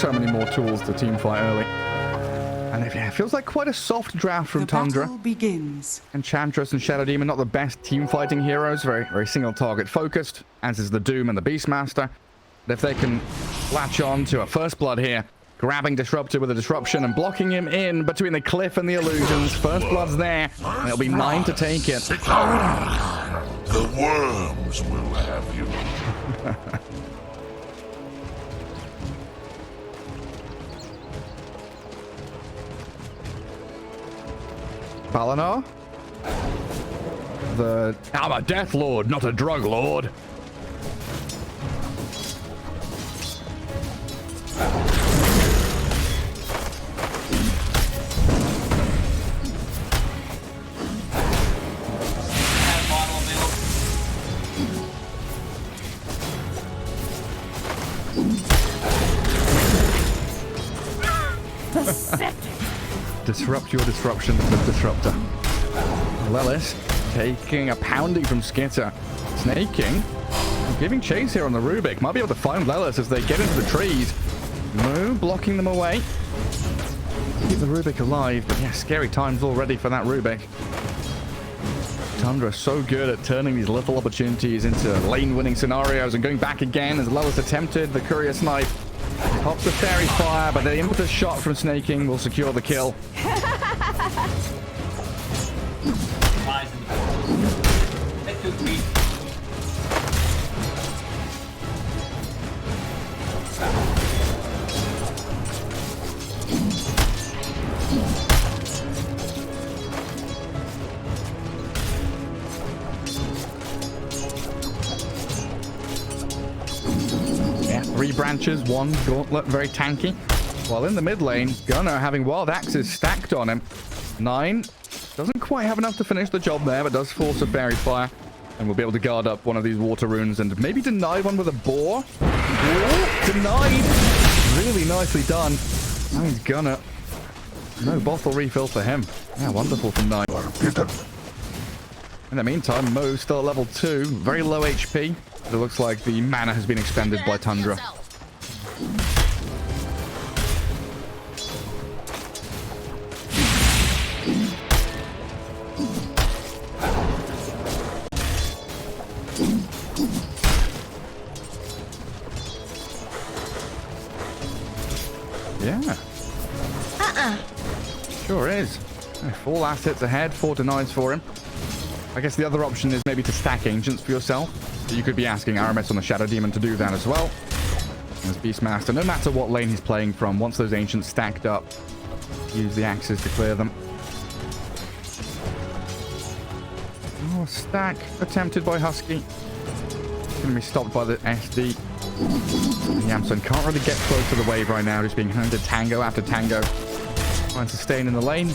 so many more tools to teamfight early. And it feels like quite a soft draft from Tundra. Begins. Enchantress and Shadow Demon, not the best team fighting heroes, very single target focused, as is the Doom and the Beastmaster. But if they can latch on to a First Blood here, grabbing Disruptor with a disruption and blocking him in between the cliff and the illusions, First Blood's there, and it'll be 9 to take it. The worms will have you. Balinar? I'm a Death Lord, not a Drug Lord. Disrupt your disruption with Disruptor. Lelis taking a pounding from Skiter. Snaking. Giving chase here on the Rubick. Might be able to find Lelis as they get into the trees. Moo blocking them away. Keep the Rubick alive, but yeah, scary times already for that Rubick. Tundra so good at turning these little opportunities into lane-winning scenarios and going back again as Lelis attempted the Courier Snipe. Pops the Fairy Fire, but the impetus shot from Snaking will secure the kill. Yeah, 3 branches, 1 gauntlet, very tanky. While in the mid lane, Gunnar having wild axes stacked on him. 9 doesn't quite have enough to finish the job there, but does force a Fairy Fire. And we'll be able to guard up one of these water runes and maybe deny one with a boar. Oh, denied! Really nicely done. Now he's Gunnar. No bottle refill for him. Yeah, wonderful from 9. In the meantime, Mo's still at level 2. Very low HP. But it looks like the mana has been expended by Tundra. Yeah. Sure is. 4 last hits ahead, 4 denies for him. I guess the other option is maybe to stack Ancients for yourself. But you could be asking Aramis on the Shadow Demon to do that as well. As Beastmaster, no matter what lane he's playing from, once those Ancients stacked up, use the axes to clear them. Oh, stack attempted by Husky. Going to be stopped by the SD. Yamsun can't really get close to the wave right now, just being hunted tango after tango. Trying to stay in the lane.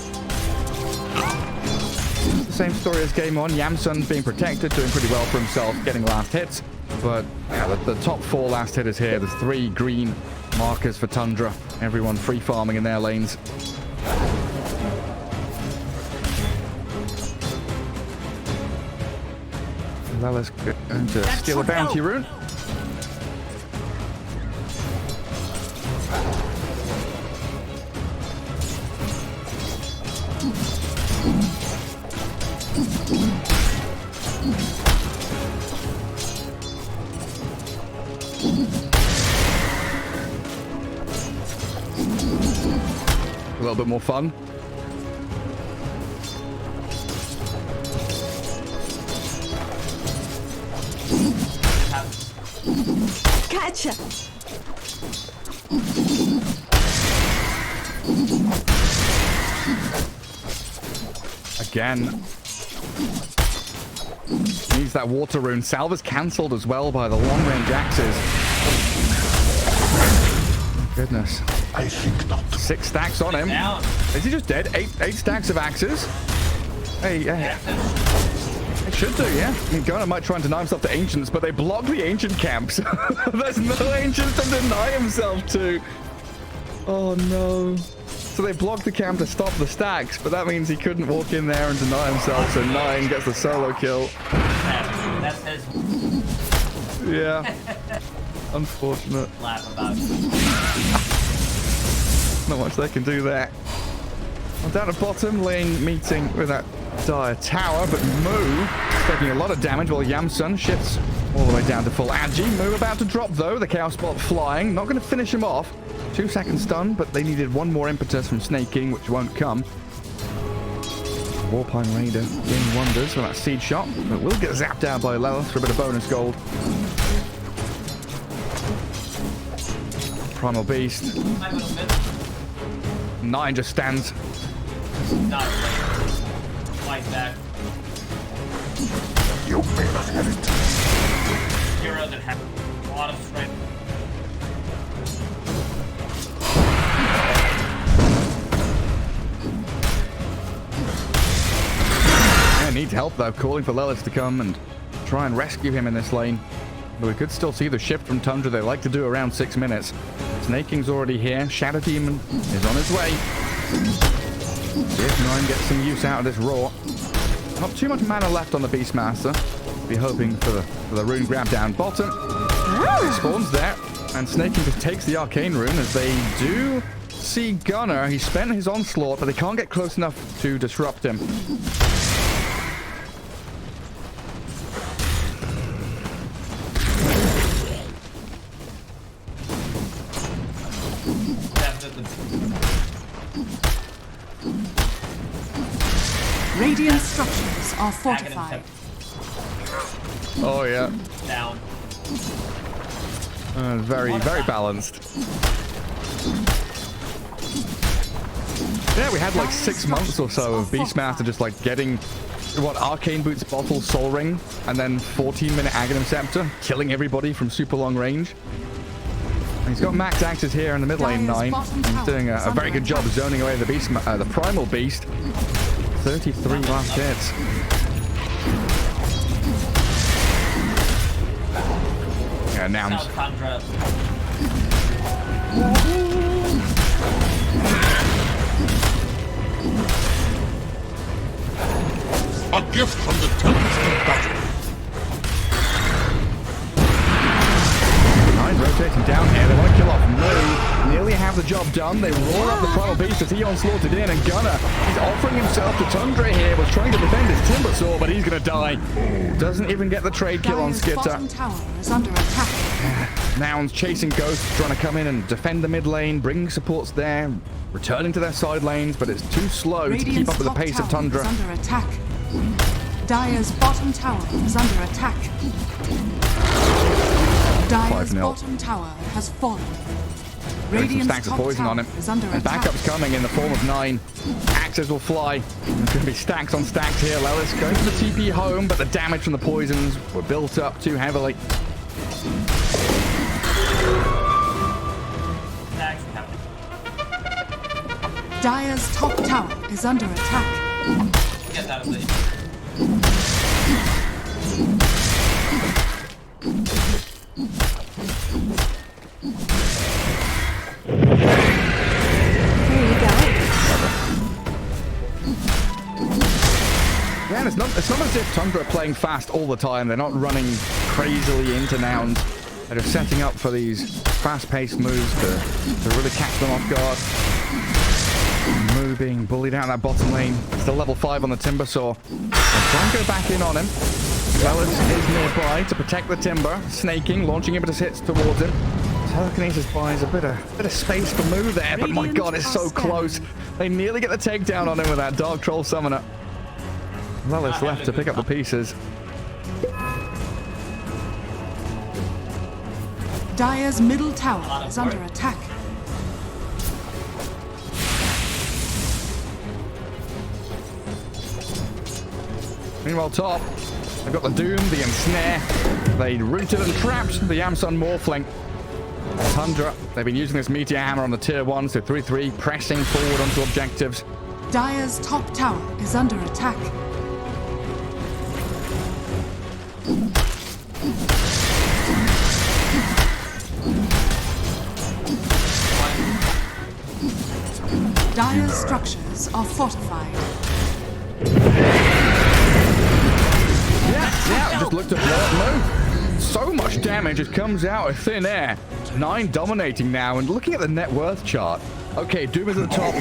The same story as game 1. Yamsun being protected, doing pretty well for himself, getting last hits. But yeah, the top 4 last hitters here. There's 3 green markers for Tundra. Everyone free farming in their lanes. Lelis going to steal a bounty rune. A little bit more fun. Gotcha. Again. Needs that water rune. Salva's cancelled as well by the long range axes. Goodness. I think not. 6 stacks on him. Is he just dead? 8 stacks of axes. Hey, it should do, yeah. I mean, Gunnar might try and deny himself to Ancients, but they block the Ancient camps. There's no Ancients to deny himself to. Oh, no. So they blocked the camp to stop the stacks, but that means he couldn't walk in there and deny himself, so 9 gets the solo kill. That's his. Yeah. Unfortunate. Laugh about it. Not much they can do there. Well, down at bottom, Ling meeting with that dire tower, but Moo taking a lot of damage while Yamsun shifts all the way down to full agi. Moo about to drop though, the Chaos Bolt flying. Not going to finish him off. 2-second stun, but they needed one more impetus from Snake King, which won't come. Warpine Raider doing wonders for that seed shot, but will get zapped out by Lelith for a bit of bonus gold. Primal Beast. 9 just stands. Not like that. You may not have it. Hero that has a lot of strength. Yeah, needs help though, calling for Lelith to come and try and rescue him in this lane. But we could still see the shift from Tundra. They like to do around 6 minutes. Snake King's already here. Shadow Demon is on his way. See if Nine gets some use out of this Roar. Not too much mana left on the Beastmaster. Be hoping for the rune grab down bottom. He spawns there. And Snake King just takes the Arcane Rune as they do see Gunner. He spent his onslaught, but they can't get close enough to disrupt him. Radiant structures are fortified. Oh, yeah. Down. Very balanced. Yeah, we had like 6 months or so of Beastmaster just like getting what Arcane Boots, Bottle, Soul Ring, and then 14-minute Aghanim Scepter, killing everybody from super long range. And he's got max axes here in the mid lane 9. He's doing a very good job zoning away the Primal Beast. 33 last hits. Yeah, Nouns. Tundra. A gift from the Tempest of Battle. Nine rotating down here. They want to kill off Moo. Nearly have the job done. They roar up the Primal Beast as he onslaughted in, and Gunner, he's offering himself to Tundra here, was trying to defend his Timbersaw, but he's going to die. Doesn't even get the trade kill on Skiter. Bottom tower is under attack. Nouns chasing Ghosts, trying to come in and defend the mid lane, bringing supports there, returning to their side lanes, but it's too slow to keep up with the pace of Tundra. Is under attack. Dire's bottom tower is under attack. Dire's 5-0. bottom tower has fallen. Getting some stacks of poison on him. And backup's coming in the form of 9. Axes will fly. There's going to be stacks on stacks here. Lelith going for the TP home, but the damage from the poisons were built up too heavily. Dire's top tower is under attack. Get out of the... There you go. Man, it's not as if Tundra are playing fast all the time. They're not running crazily into Nouns. They're just setting up for these fast-paced moves to really catch them off guard. Moo being bullied out that bottom lane. Still level 5 on the Timbersaw. Try and go back in on him. Lelith is nearby to protect the Timber. Snaking, launching impetus hits towards him. Telekinesis buys a bit of space for Moo there, but my god, it's so close. They nearly get the takedown on him with that Dark Troll Summoner. Lelith's left to pick up the pieces. Dire's middle tower is under attack. Meanwhile, top, they've got the Doom, the Ensnare. They rooted and trapped the Yamsun Morphling. Tundra, they've been using this Meteor Hammer on the tier 1, so 3-3, pressing forward onto objectives. Dire's top tower is under attack. Dire's structures are fortified. Yeah, just looked at that move. So much damage, it comes out of thin air. 9 dominating now, and looking at the net worth chart, Okay, Doom is at the top.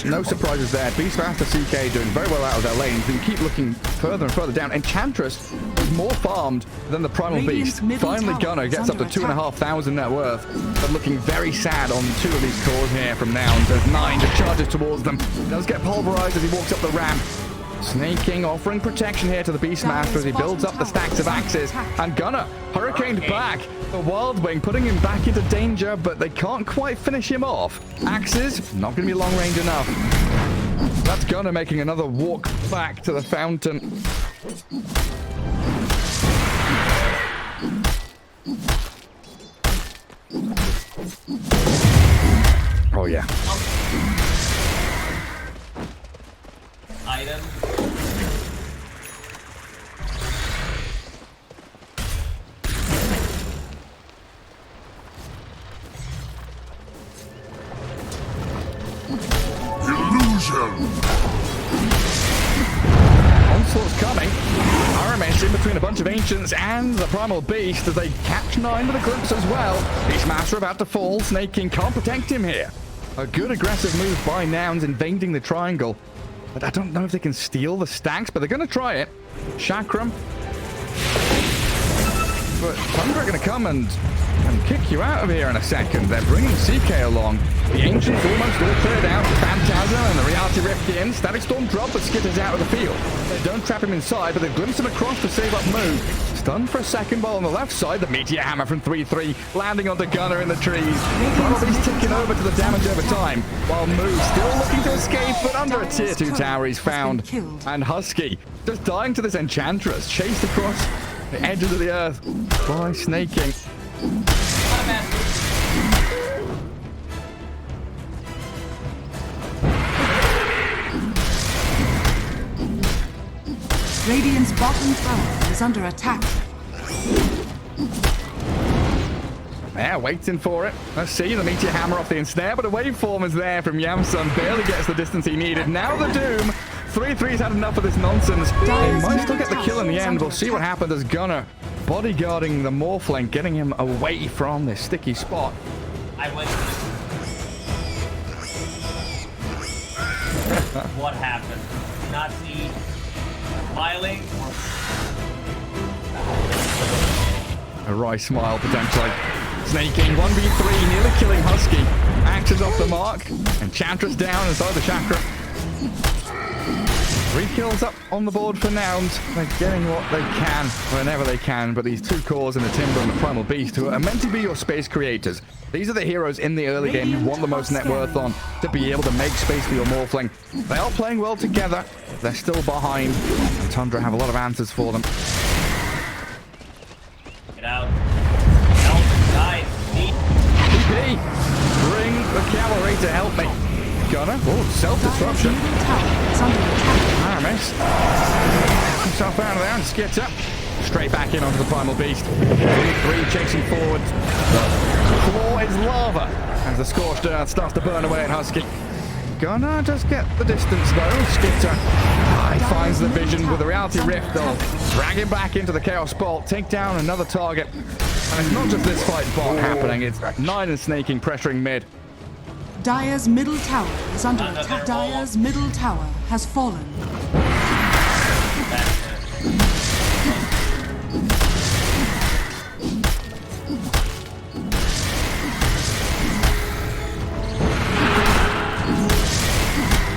No surprises there. Beastmaster, CK doing very well out of their lanes. But you keep looking further and further down. Enchantress is more farmed than the Primal Radiant's Beast. middle Finally, tower Gunner is gets up to under attack. 2,500 net worth. But looking very sad on two of these cores here from Nouns. As Nine just charges towards them. Does get pulverized as he walks up the ramp. Snaking, offering protection here to the Beastmaster as he builds up the stacks of axes. And Gunner hurricaned back. The Wild Wing putting him back into danger, but they can't quite finish him off. Axes, not going to be long range enough. That's Gunner making another walk back to the fountain. Oh, yeah. Item. Illusion! Onslaught's coming. RMS in between a bunch of Ancients and the Primal Beast as they catch Nine with a glimpse as well. Beastmaster about to fall. Snake King can't protect him here. A good aggressive move by Nouns invading the triangle. But I don't know if they can steal the stacks, but they're going to try it. Chakram. But Tundra are going to come and kick you out of here in a second. They're bringing CK along. The Ancients almost all cleared out. Phantasm and the Reality Rift in. Static Storm drop, but skitters out of the field. They don't trap him inside, but they glimpse him across to save up move. Stunned for a second, while on the left side, the Meteor Hammer from 3-3 landing onto Gunner in the trees. Probably ticking over to the damage over time, while Move still looking to escape, but under a tier 2 tower he's found. And Husky just dying to this Enchantress, chased across the edges of the earth by Snake King. Radiant's bottom tower is under attack. Yeah, waiting for it. Let's see the Meteor Hammer off the ensnare, but a waveform is there from Yamsun. Barely gets the distance he needed. Now the Doom. 3-3's had enough of this nonsense. They might still get the kill in the end. We'll see what happens as Gunner bodyguarding the Morphling, getting him away from this sticky spot. I went. What happened? Not see smiling. A wry smile potentially. Snake King 1v3, nearly killing Husky. Axes off the mark. Enchantress down inside the chakra. 3 kills up on the board for Nouns. They're getting what they can whenever they can, but these 2 cores in the Timber and the Primal Beast, who are meant to be your space creators. These are the heroes in the early game you want the most net worth on to be able to make space for your Morphling. They are playing well together. They're still behind. And Tundra have a lot of answers for them. Get out. Help, guys. TP, bring the cavalry to help me. Gunner, oh, self-disruption. RMS. Himself out of there and skitter. Straight back in onto the Primal Beast. 3-3 chasing forward. The floor is lava as the scorched earth starts to burn away at Husky. Gunner does get the distance though. Skitter he finds the vision with the Reality Rift. They'll drag him back into the Chaos Bolt, take down another target. And it's not just this fight bot happening, it's Nine and Snaking pressuring mid. Dire's middle tower is under attack. Dire's middle tower has fallen.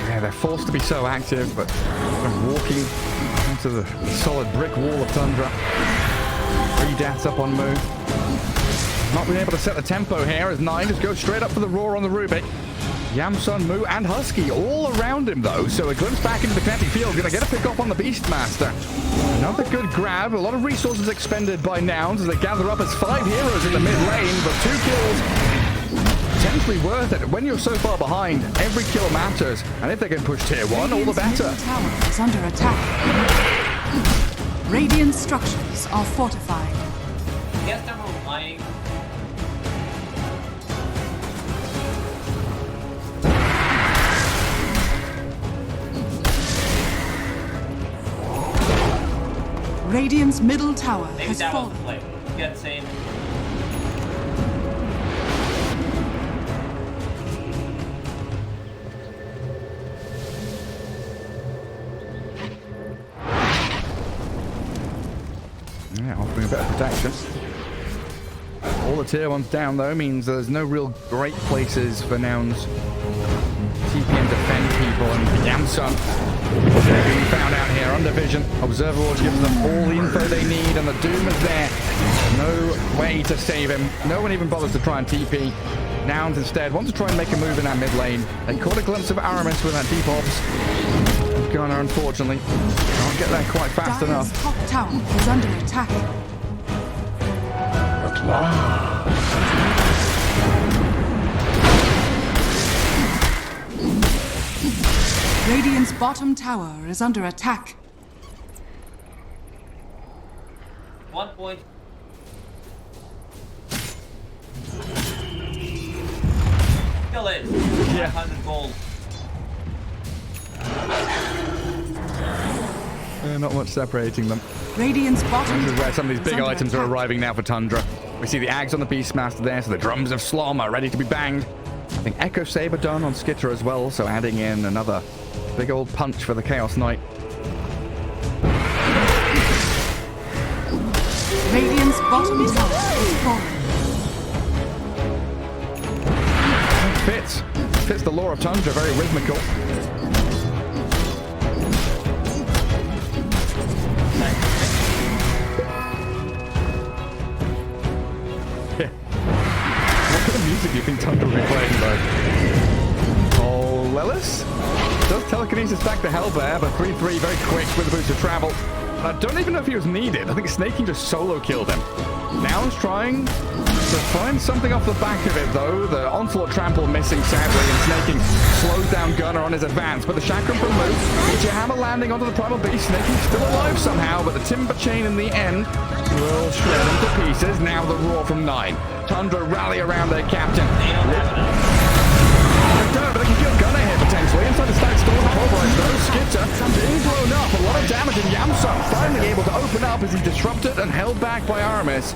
Yeah, they're forced to be so active, but they're walking into the solid brick wall of Tundra. 3 deaths up on move. Not being able to set the tempo here as Nine just goes straight up for the roar on the Rubick. Yamsun, Moo, and Husky all around him though, so a glimpse back into the kinetic field. Gonna get a pick off on the Beastmaster. Another good grab. A lot of resources expended by Nouns as they gather up as 5 heroes in the mid lane, but 2 kills potentially worth it. When you're so far behind, every kill matters, and if they can push tier 1, all the better. Middle tower is under attack. Radiant structures are fortified. I guess they were lying. Radiant's middle tower Maybe has that was fallen. the play. You got saved. All the tier 1s down, though, means there's no real great places for Nouns TP and defend people, and Yamsun they're being found out here under vision. Observer Ward gives them all the info they need, and the Doom is there. No way to save him. No one even bothers to try and TP. Nouns instead want to try and make a move in that mid lane. They caught a glimpse of Aramis with that deep ops. Gunnar, unfortunately, can't get there quite fast Dire's enough. top tower is under attack. At last. Radiant's bottom tower is under attack. 1 point. Kill it. Yeah. 100 gold. Not much separating them. Radiant's bottom This is where tower some of these is big under items are attack. arriving now for Tundra. We see the Ags on the Beastmaster there, so the drums of Slom are ready to be banged. I think Echo Saber done on Skiter as well, so adding in another big old punch for the Chaos Knight. Radiant's bottom tower is falling. Fits the lore of Tundra, very rhythmical. What kind of music do you think Tundra will be playing, though? Oh, Lelis does telekinesis back to Hellbear, but 3-3 very quick with the boost of travel. I don't even know if he was needed. I think Snaking just solo killed him. Nouns trying to find something off the back of it, though. The Onslaught Trample missing, sadly, and Snaking slows down Gunnar on his advance. But the Chakram from Moose, Feature Hammer landing onto the Primal Beast. Snaking still alive somehow, but the Timber Chain in the end will shred him to pieces. Now the Roar from 9. Tundra rally around their captain. They don't have enough. They don't, but they can kill Gunnar here potentially. Inside the stack storm pulverized though. Skiter being blown up. A lot of damage, and Yamsun finally able to open up as he's disrupted and held back by Aramis.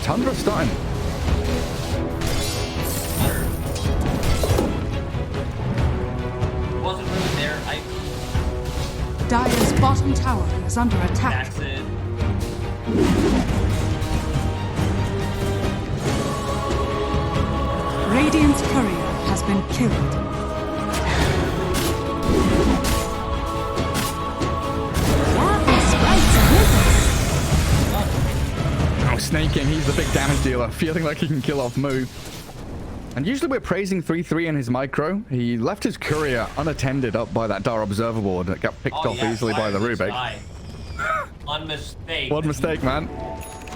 Tundra starting. Wasn't really there. Dire's bottom tower is under attack. That's it. Radiant's courier has been killed. Oh, Snaking, he's the big damage dealer, feeling like he can kill off Moo. And usually we're praising 3-3 in his micro. He left his courier unattended up by that Dar Observer Ward that got picked off easily by the Rubick. One mistake. One mistake, man.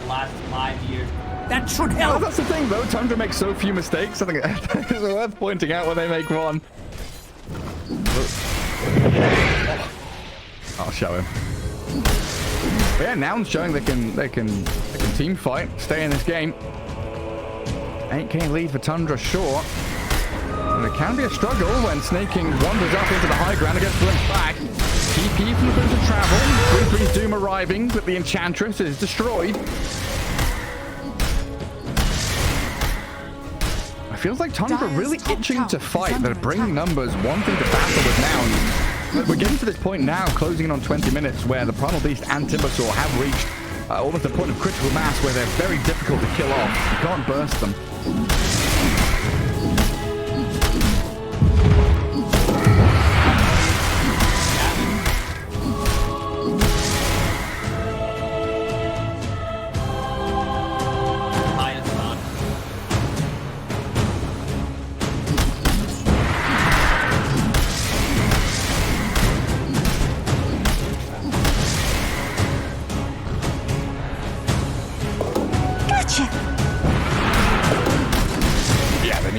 Last 5 years. That should Well, help. that's the thing, though. Tundra makes so few mistakes. I think it's worth pointing out when they make one. I'll show him. But yeah, Nouns showing they can team fight, stay in this game. 8k lead for Tundra, sure. And it can be a struggle when Snaking wanders up into the high ground and gets glimpsed back. TP from the Boost of Travel. 3-3's Doom arriving, but the Enchantress is destroyed. It feels like Tundra really itching to fight. They're bringing numbers, wanting to battle with Nouns. But we're getting to this point now, closing in on 20 minutes, where the Primal Beast and Timbersaw have reached almost a point of critical mass where they're very difficult to kill off. You can't burst them.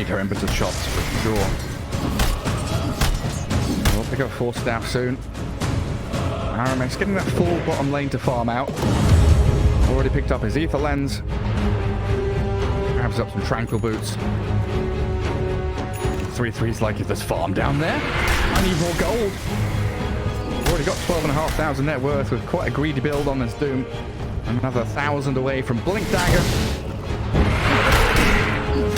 Her impetus shots for sure. We'll pick up 4 staff soon. Aramis getting that full bottom lane to farm out. Already picked up his ether lens. Grabs up some tranquil boots. 3-3's like, if there's farm down there, I need more gold. Already got 12,500 net worth with quite a greedy build on this Doom. Another 1,000 away from Blink Dagger.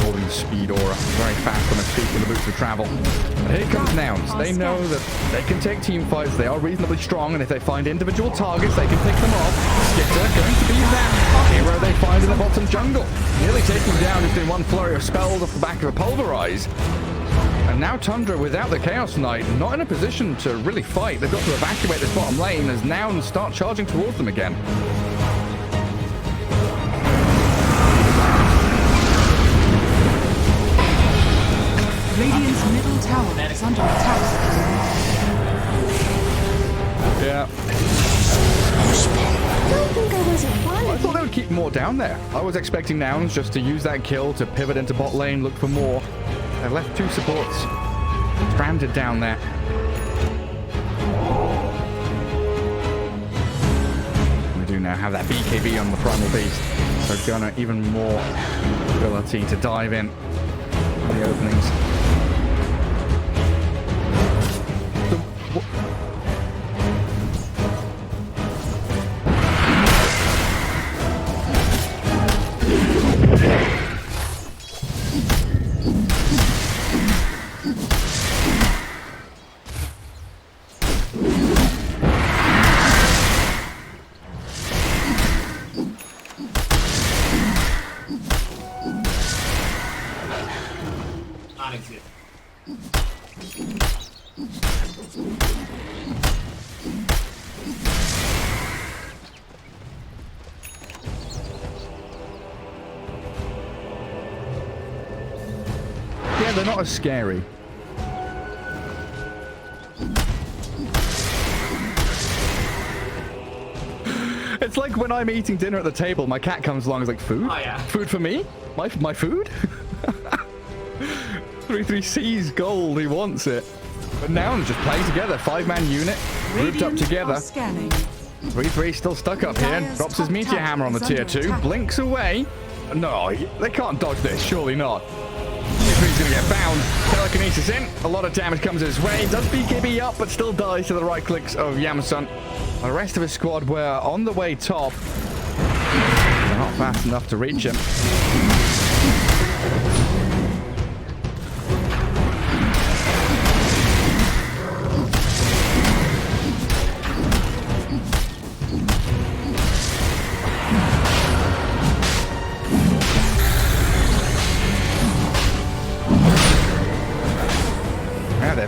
Holding the speed aura very fast on his feet with the boots of travel. And here comes Nouns. They know that they can take team fights. They are reasonably strong, and if they find individual targets, they can pick them off. Skiter going to be that hero they bottom jungle. Nearly taking down just in one flurry of spells off the back of a Pulverize. And now Tundra, without the Chaos Knight, not in a position to really fight. They've got to evacuate this bottom lane as Nouns start charging towards them again. Radiant's middle tower is under attack. Yeah. I thought they would keep more down there. I was expecting Nouns just to use that kill to pivot into bot lane, look for more. They've left two supports stranded down there. We do now have that BKB on the Primal Beast, so Gunnar even more ability to dive in the openings. Yeah, they're not as scary. It's like when I'm eating dinner at the table, my cat comes along and is like, food? Oh, yeah. Food for me? My food? 3-3 sees gold, he wants it. But Nouns just playing together, 5-man unit, grouped up together. 3-3 still stuck up here, drops his Meteor Hammer on the tier 2, blinks away. No, they can't dodge this, surely not. 3-3's gonna get bound, telekinesis in, a lot of damage comes his way, does BKB up, but still dies to the right clicks of Yamasun. The rest of his squad were on the way top. They're not fast enough to reach him.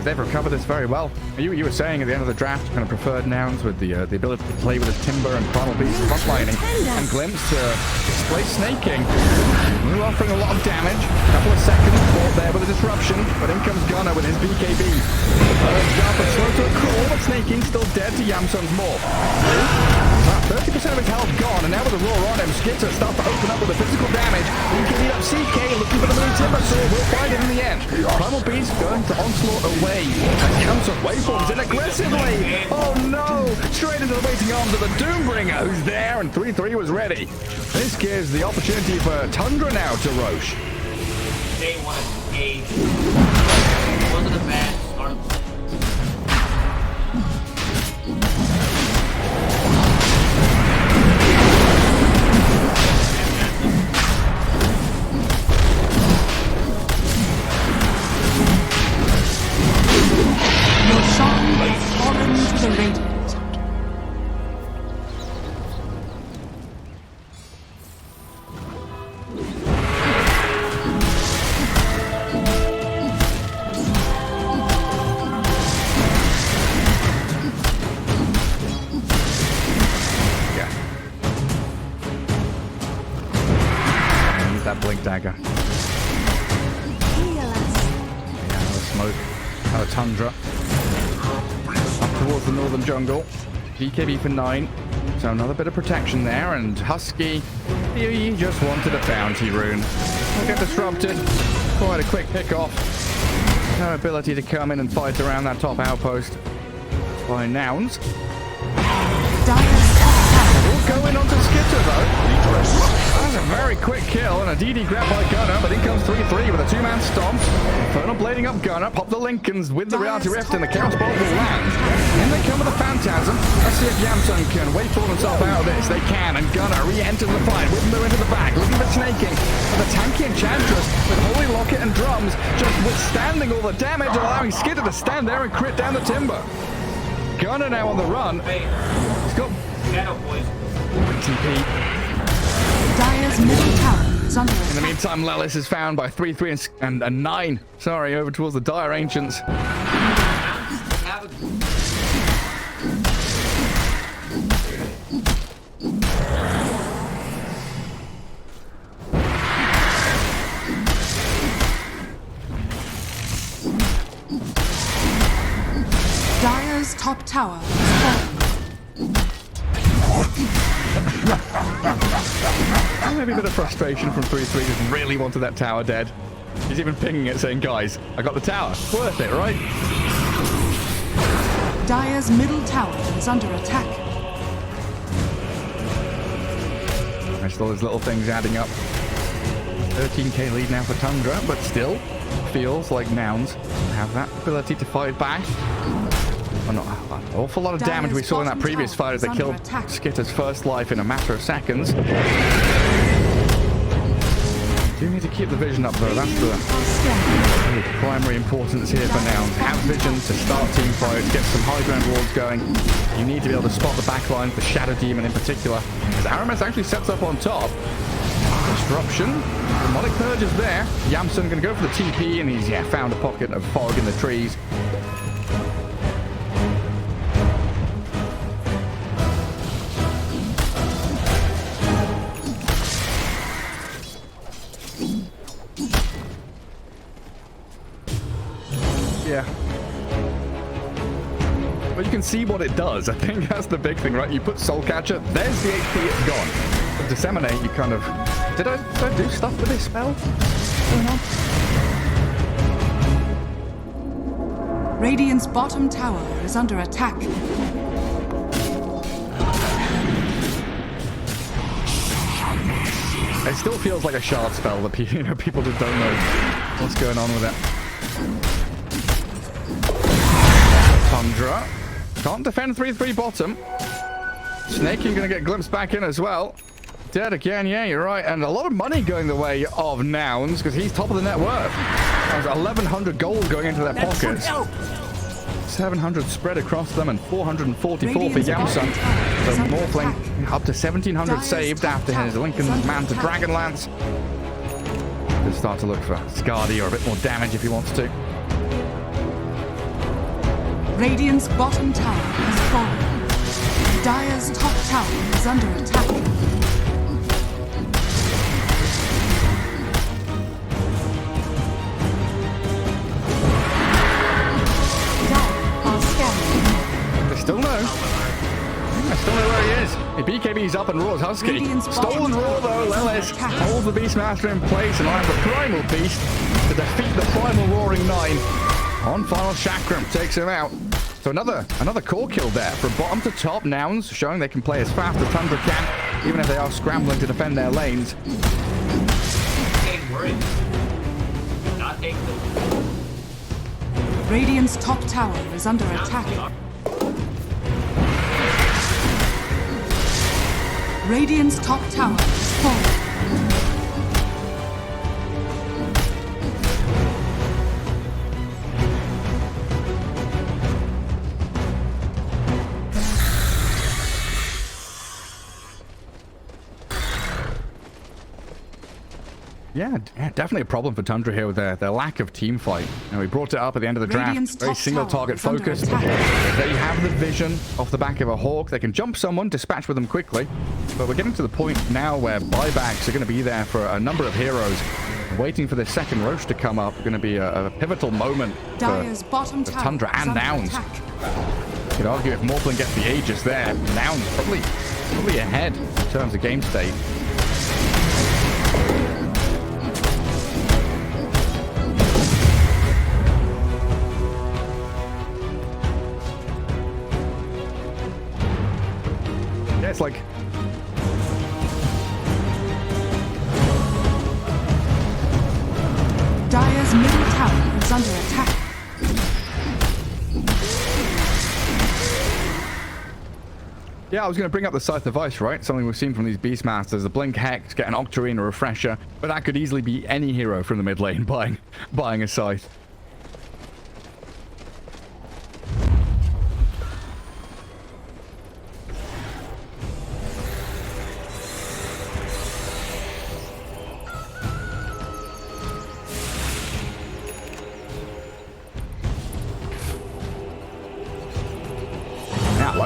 They've recovered this very well. You were saying at the end of the draft, kind of preferred Nouns with the ability to play with his Timber and Primal Beast frontlining, and Glimpse to display snaking. We're offering a lot of damage. A couple of seconds caught there with a disruption, but in comes Gunnar with his BKB. Jarpa slow to a crawl, but snaking still dead to Yamsun's Morph. 30% of his health gone, and now with the roar on him, Skiter starts to open up with the physical damage. He can eat up CK, looking for the mini Timbersaw. We'll find it in the end. Primal Beast going to onslaught away. And Yamsun waveforms in aggressively. Oh no! Straight into the waiting arms of the Doombringer, who's there, and 3-3 was ready. This gives the opportunity for Tundra now to Roche. They wanted to age. Wasn't a bad start. Your song has fallen to the radiant. Blink dagger. Yeah, another smoke. Another Tundra. Up towards the northern jungle. BKB for 9. So another bit of protection there. And Husky, he just wanted a bounty rune. He'll get disrupted. Quite a quick pick off. No ability to come in and fight around that top outpost by Nouns. We'll go in onto Skiter though. That's a very quick kill and a DD grab by Gunnar, but in comes 3-3 with a 2-man stomp. Infernal blading up Gunnar, pop the Lincolns with the Reality Rift and the Chaos Bolt will land. In they come with the Phantasm. Let's see if Yamsun can waveform himself out of this. They can, and Gunnar re-enters the fight, with them into the back, looking for snaking. But the tanky Enchantress with Holy Locket and drums just withstanding all the damage, allowing Skiter to stand there and crit down the Timber. Gunnar now on the run. He's got Shadow Boys. TP. Dire's middle tower is under attack. In the meantime, Lelis is found by 3-3 and 9. Sorry, over towards the Dire Ancients. Have a Dire's top tower is falling. Maybe a bit of frustration from 3-3. Just really wanted that tower dead. He's even pinging it saying, guys, I got the tower. Worth it, right? Dire's middle tower is under attack. There's still those little things adding up. 13k lead now for Tundra, but still feels like Nouns have that ability to fight back. An awful lot of damage we saw in that previous fight as they killed Skitter's first life in a matter of seconds. Do need to keep the vision up though, that's the primary importance here for Nouns. Have vision to start team fights, get some high ground walls going. You need to be able to spot the backline, the Shadow Demon in particular. As Aramis actually sets up on top. Disruption. Demonic Purge is there. Yamsun going to go for the TP and he's found a pocket of fog in the trees. Yeah. But you can see what it does. I think that's the big thing, right? You put Soul Catcher, there's the HP, it's gone. With Disseminate, you kind of... Did I do stuff with this spell? What's going on? Radiant's bottom tower is under attack. It still feels like a shard spell that people just don't know what's going on with it. Tundra. Can't defend 3-3 bottom. Snaking gonna get glimpsed back in as well. Dead again, yeah, you're right. And a lot of money going the way of Nouns because he's top of the net worth. There's 1,100 gold going into their pockets. 700 spread across them and 444 for Yamsun. So Morphling up to 1,700 saved after his Lincoln's man to Dragonlance. Could start to look for Skadi or a bit more damage if he wants to. Radiant's bottom tower has fallen. Dire's top tower is under attack. Dire are scanning. They still know. I still know where he is. The BKB's up and Raw's Husky. Stolen Raw though, Lelis holds the Beastmaster in place and lines the Primal Beast to defeat the Primal Roaring 9. On final Chakram takes him out. So another core kill there. From bottom to top, Nouns showing they can play as fast as Tundra can, even if they are scrambling to defend their lanes. not take the... Radiant's top tower is under attack. Radiant's top tower is falling. Yeah, definitely a problem for Tundra here with their lack of team fight. You know, we brought it up at the end of the draft. Very single target focus. They have the vision off the back of a hawk. They can jump someone, dispatch with them quickly. But we're getting to the point now where buybacks are going to be there for a number of heroes. Waiting for the second Roche to come up. Going to be a pivotal moment for Tundra and Nouns. You could argue if Morphling gets the Aegis there, Nouns probably ahead in terms of game state. It's like Dire's middle tower is under attack. Yeah, I was going to bring up the Scythe of Ice, right? Something we've seen from these Beastmasters. The Blink Hex, get an Octarine, a Refresher. But that could easily be any hero from the mid lane buying a Scythe.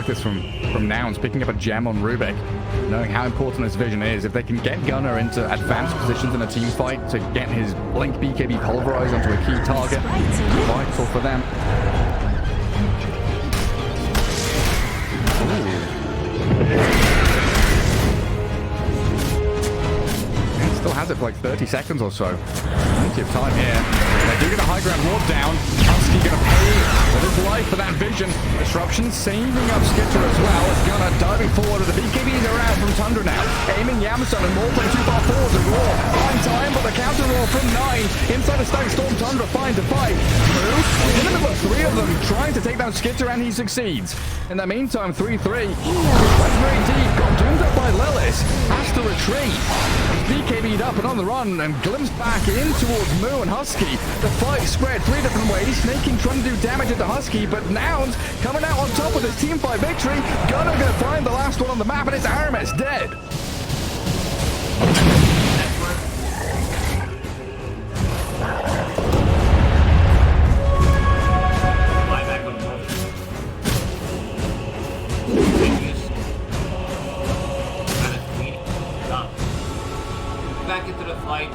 this from Nouns, picking up a gem on Rubick, knowing how important this vision is. If they can get Gunnar into advanced positions in a team fight to get his Blink BKB pulverized onto a key target, vital for them. Still has it for like 30 seconds or so. Plenty of time here. They do get a high ground ward down. Husky gonna pay with his life for that vision. Disruption saving up Skiter as well. As Gunnar diving forward with the BKBs around from Tundra now. Aiming Yamson and Morphling too far forward to roar. Fine time, but the counter roar from 9. Inside the stack storm, Tundra fine to fight. Move. In the middle of 3 of them trying to take down Skiter, and he succeeds. In the meantime, 3-3. That's very deep. Got doomed up by Lilith. Has to retreat. BKB'd up and on the run and glimpsed back in towards Moo and Husky. The fight spread 3 different ways. Snaking trying to do damage into Husky, but Nouns coming out on top with his team fight victory. Gunnar gonna find the last one on the map, and it's Aramis dead. Back into the fight.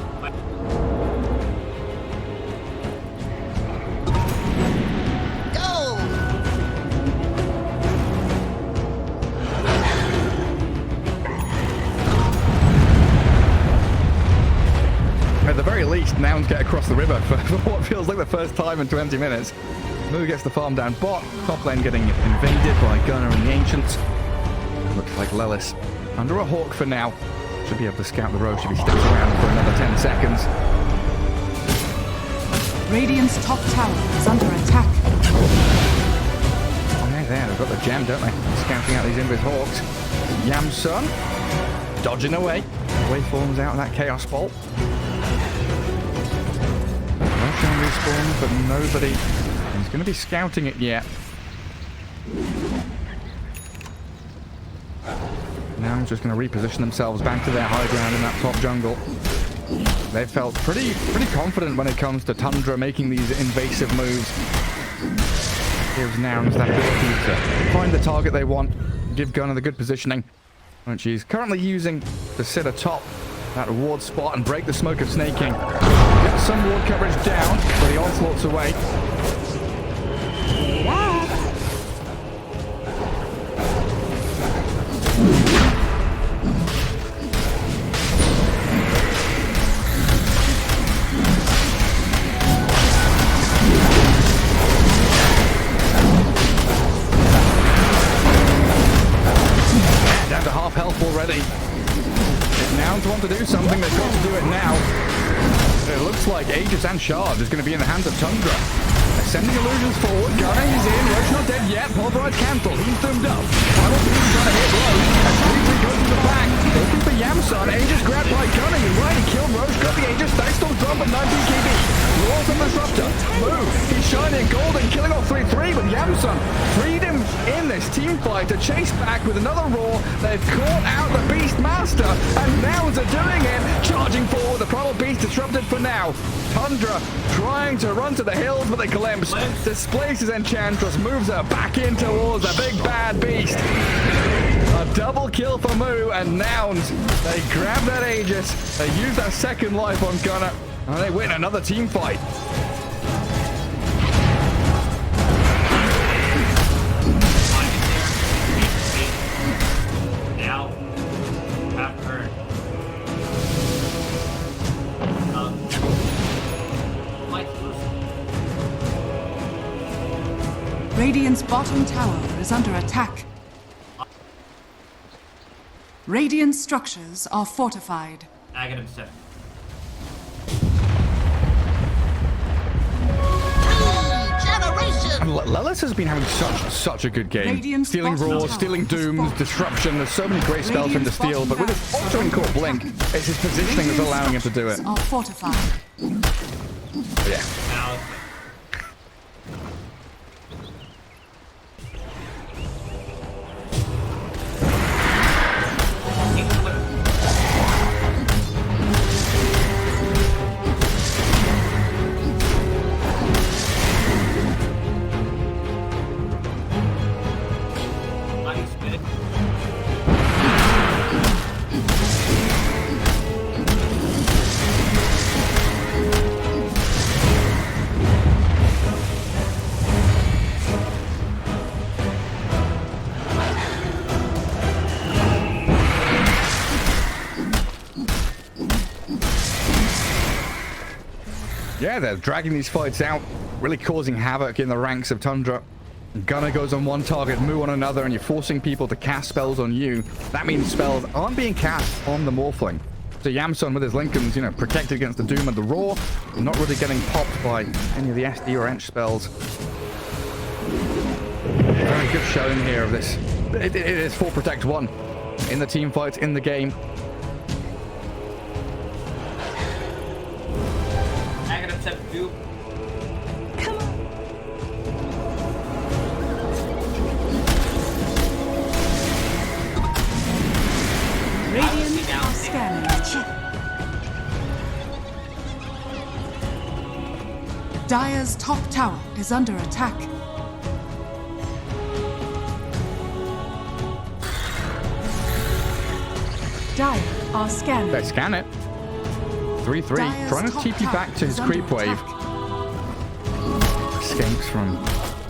At the very least, Nouns get across the river for what feels like the first time in 20 minutes. Moo gets the farm down bot. Top lane getting invaded by Gunnar and the Ancients. Looks like Lelis under a hawk for now. Should be able to scout the road if he sticks around for another 10 seconds. Radiant's top tower is under attack. Oh, there. They've got the gem, don't they? Scouting out these Invis Hawks. Yamsun dodging away. Waveforms out of that Chaos Bolt. Rush on respawn, but nobody is going to be scouting it yet. Now I'm just going to reposition themselves back to their high ground in that top jungle. They felt pretty confident when it comes to Tundra making these invasive moves. Gives Nouns that ability to find the target they want, give Gunnar the good positioning, which he's currently using to sit atop that ward spot and break the smoke of snaking. Get some ward coverage down, but the onslaught's away. Down to half health already. If Nouns want to do something, they've got to do it now. It looks like Aegis and Shard is going to be in the hands of Tundra. They're sending illusions forward. Gunnar is in. Roche not dead yet. Pulverized cancelled. He's doomed up. Final team trying to hit Roche. And 3-3 goes to the back. Looking for Yamsun. Aegis grabbed by Gunnar. You're right. He killed Roche. Got the Aegis. Stack still drop at 9 BKB. Laws of Disruptor. Move. He's shining golden. Killing off 3-3. But Yamsun freed him in this team fight to chase back with another roar. They've caught out the Beast Master. And Nouns are doing it. Charging forward. The Primal Beast disrupted for now. Tundra trying to run to the hills, but they glimpse. Displaces Enchantress, moves her back in towards the big bad beast. A double kill for Moo, and Nouns, they grab that Aegis, they use that second life on Gunnar, and they win another team fight. Now, half turn. Radiant's bottom tower is under attack. Radiant structures are fortified. I get him 7. Lelis has been having such a good game. Radiant's Stealing bottom Roars, tower stealing is Dooms, fortified. Disruption. There's so many great spells for him to Radiant's steal, but with his bottom ultra and core blink, it's his positioning that's allowing him to do it. Are fortified. Yeah. Now, Yeah, they're dragging these fights out, really causing havoc in the ranks of Tundra. Gunner goes on one target, Moo on another, and you're forcing people to cast spells on you. That means spells aren't being cast on the Morphling. So Yamson with his Lincolns, you know, protected against the Doom and the Roar, not really getting popped by any of the SD or Ench spells. Very good showing here of this. It is full Protect 1 in the team fights, in the game. Negative 7-2. Come on. Radiant are scanning. Dire's top tower is under attack. Dire are scanning. They scan it. 3-3, Dire's trying to top TP back tower to his is under creep wave. attack. Escapes from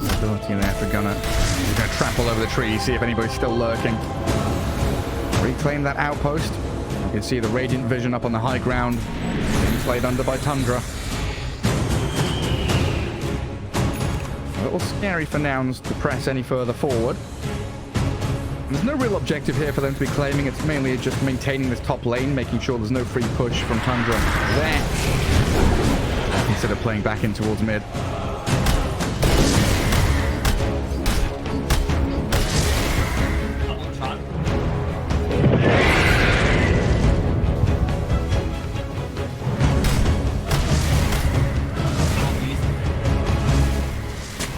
the ability in there for Gunner. He's going to trap all over the tree, see if anybody's still lurking. Reclaim that outpost. You can see the Radiant Vision up on the high ground, being played under by Tundra. A little scary for Nouns to press any further forward. There's no real objective here for them to be claiming. It's mainly just maintaining this top lane, making sure there's no free push from Tundra there, instead of playing back in towards mid. Double shot.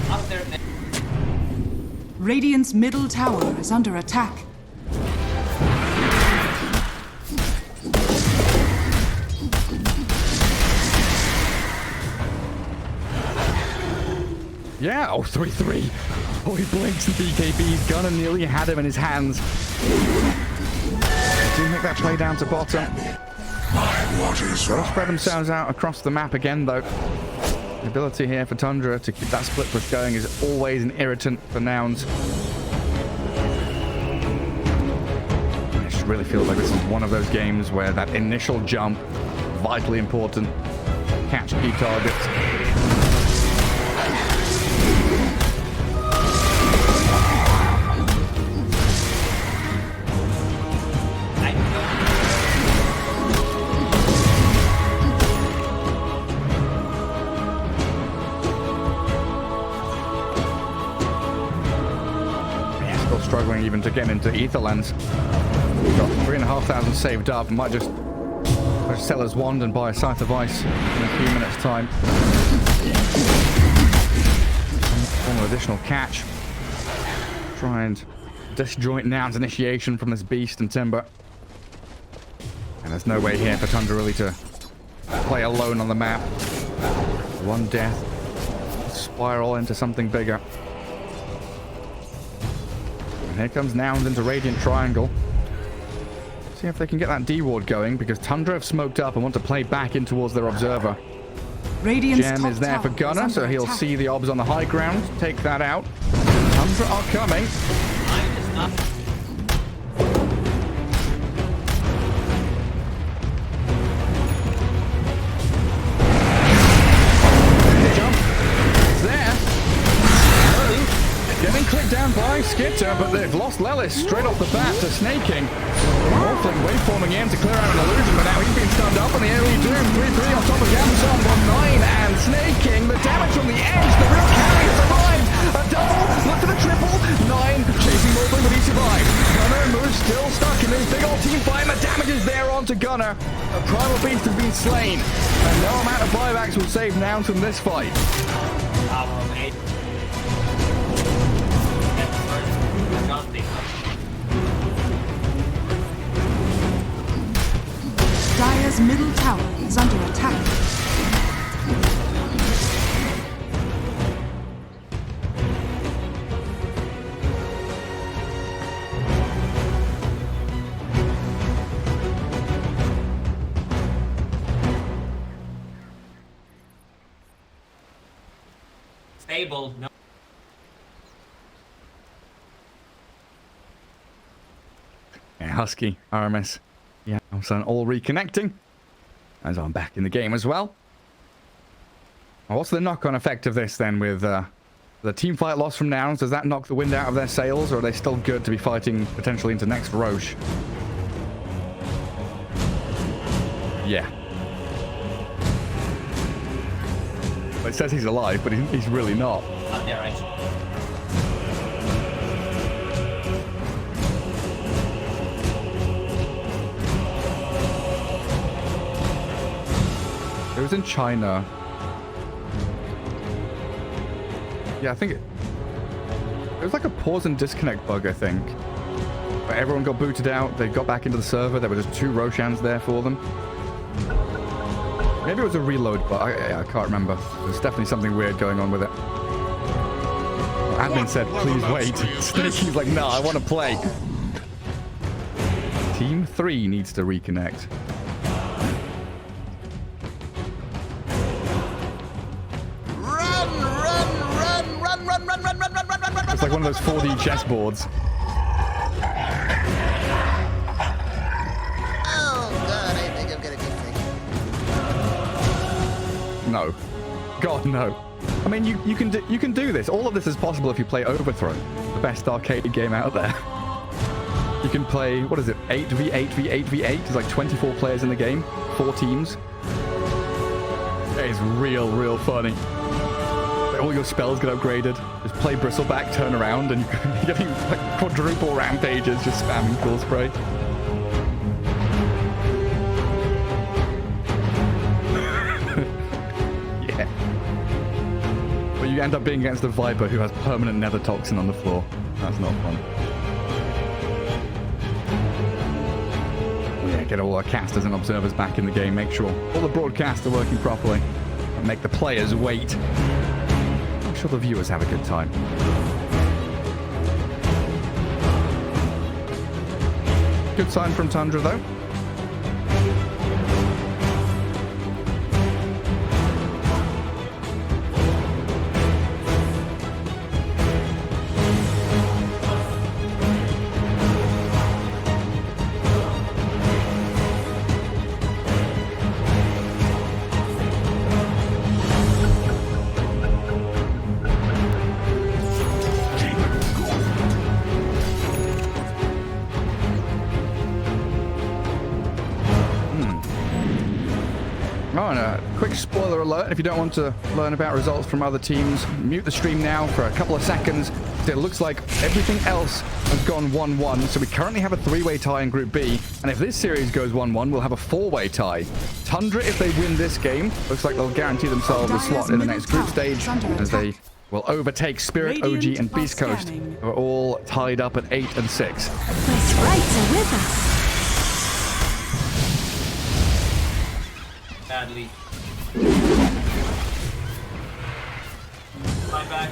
Up there. Radiant's middle tower is under attack. Yeah, oh, 3-3. Oh, he blinks and BKB's Gunner nearly had him in his hands. Do make that play down to bottom. My waters They'll spread themselves out across the map again, though. The ability here for Tundra to keep that split push going is always an irritant for Nouns. I just really feel like this is one of those games where that initial jump, vitally important. Catch key targets. Struggling even to get into Etherlands. We've got 3,500 saved up. Might just sell his wand and buy a Scythe of Ice in a few minutes' time. One additional catch. Try and disjoint Nouns' initiation from this beast and Timber. And there's no way here for Tundra really to play alone on the map. One death. Spiral into something bigger. And here comes Nouns into Radiant Triangle. See if they can get that D-Ward going, because Tundra have smoked up and want to play back in towards their Observer. Radiant's Gem top is there for tower Gunner, is so under he'll attack. see the obs on the high ground. Take that out. Tundra are coming. Mine is not. Jump. It's there. Getting clicked down by Skiter, but they've lost Lelis straight off the bat to snaking. Morphling waveforming in to clear out an illusion, but now he's been stunned up on the early Doom. 3-3 on top of Yamson, 1-9, and snaking. The damage from the edge, the real carry has arrived. A double, look to the triple. 9, chasing Morphling, but he survived. Gunner and Moose still stuck in this big old team fight, and the damage is there onto Gunner. A primal beast has been slain, and no amount of buybacks will save Nouns from this fight. Power of 8. Dire's middle tower is under attack. Stable. No. Yeah, Husky, RMS. Yeah, I'm all reconnecting. As I'm back in the game as well. What's the knock-on effect of this then with the team fight loss from Nouns? Does that knock the wind out of their sails, or are they still good to be fighting potentially into next Roche? Yeah. Well, it says he's alive, but he's really not. Oh, yeah, right. It was in China. Yeah, I think it was like a pause and disconnect bug, I think. But everyone got booted out. They got back into the server. There were just 2 Roshans there for them. Maybe it was a reload, but I can't remember. There's definitely something weird going on with it. Admin said, please wait. Sneaky's like, no, I want to play. Team 3 needs to reconnect. It's like one of those 4D chessboards. Oh god, I think I'm gonna be sick. No. God, no. I mean, you can do this. All of this is possible if you play Overthrow, the best arcade game out there. You can play, what is it, 8v8v8v8? There's like 24 players in the game, 4 teams. It is real funny. All your spells get upgraded. Just play Bristleback, turn around, and you're getting like quadruple rampages just spamming Cool Spray. Yeah. But you end up being against a Viper who has permanent nether toxin on the floor. That's not fun. Yeah, get all our casters and observers back in the game. Make sure all the broadcasts are working properly. And make the players wait. Make sure the viewers have a good time. Good sign from Tundra, though. Oh, and a quick spoiler alert, if you don't want to learn about results from other teams, mute the stream now for a couple of seconds. It looks like everything else has gone 1-1, so we currently have a 3-way tie in Group B, and if this series goes 1-1, we'll have a 4-way tie. Tundra, if they win this game, looks like they'll guarantee themselves a slot in the next group stage, as they will overtake Spirit, OG, and Beast Coast, who are all tied up at 8 and 6. Those rights are with us. Badly. My back.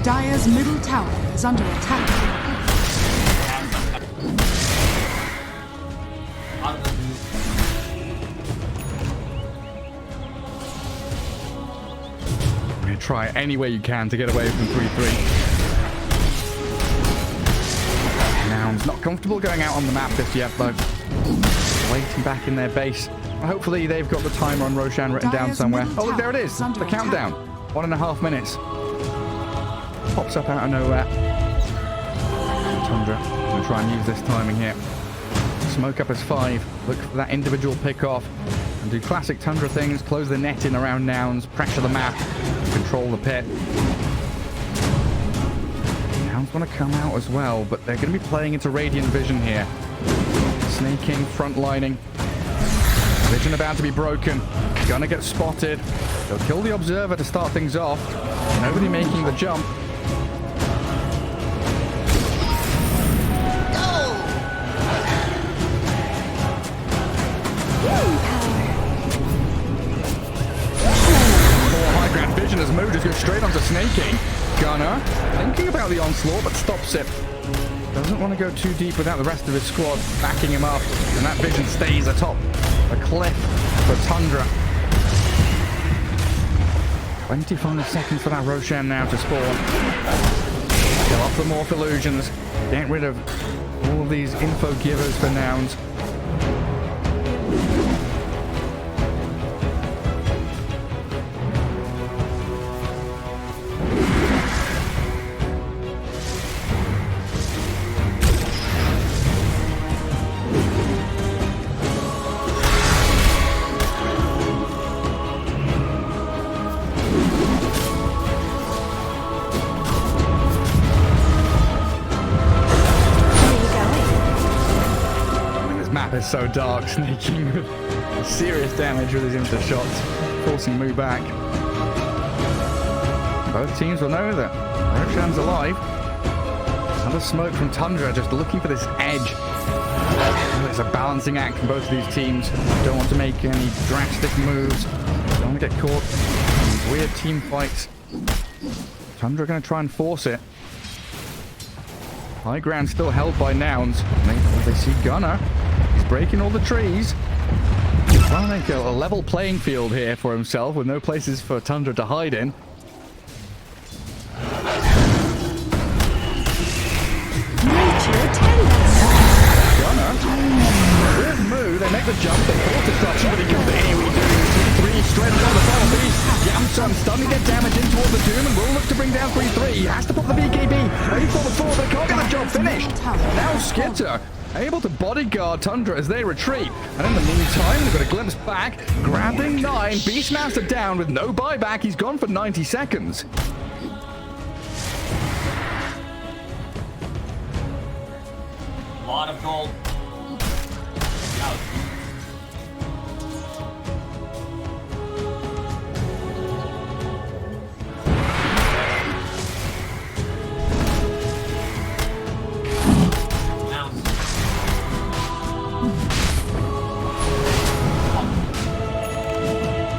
Dire's middle tower is under attack. On the move. Try any way you can to get away from 3-3. Nouns not comfortable going out on the map just yet, though. Waiting back in their base. Hopefully they've got the timer on Roshan written down somewhere. Oh, look, there it is. The countdown. 1.5 minutes. Pops up out of nowhere. Tundra going to try and use this timing here. Smoke up as 5. Look for that individual pick off. And do classic Tundra things. Close the net in around Nouns. Pressure the map. Control the pit. Nouns want to come out as well, but they're going to be playing into Radiant Vision here. Snaking, frontlining. Vision about to be broken. Gonna get spotted. They'll kill the Observer to start things off. Nobody making the jump. Vision as Mo just goes straight onto Snaking. Gunner thinking about the onslaught, but stops it. Doesn't want to go too deep without the rest of his squad backing him up, and that Vision stays atop a cliff for Tundra. 25 seconds for that Roshan now to spawn. Kill off the Morph illusions. Get rid of all of these info givers for Nouns. Is so dark, sneaking serious damage with his insta shots, forcing Mu back. Both teams will know that Roshan's alive. Another smoke from Tundra, just looking for this edge. It's a balancing act from both of these teams. Don't want to make any drastic moves. Don't want to get caught in these weird team fights. Tundra going to try and force it. High ground still held by Nouns. They see Gunner. He's breaking all the trees. Trying to make a level playing field here for himself with no places for Tundra to hide in. Gunner. With Mu, they make the jump. They force destruction, but he comes in. Here we do. 3 straight on the final piece. Yamsun starting to get damage in towards the Doom and will look to bring down 3-3. He has to pop the BKB. Ready for the 4, but can't get the job finished. Now Skiter able to bodyguard Tundra as they retreat. And in the meantime, they've got a glimpse back. Grabbing 9. Beastmaster down with no buyback. He's gone for 90 seconds. A lot of gold. Out.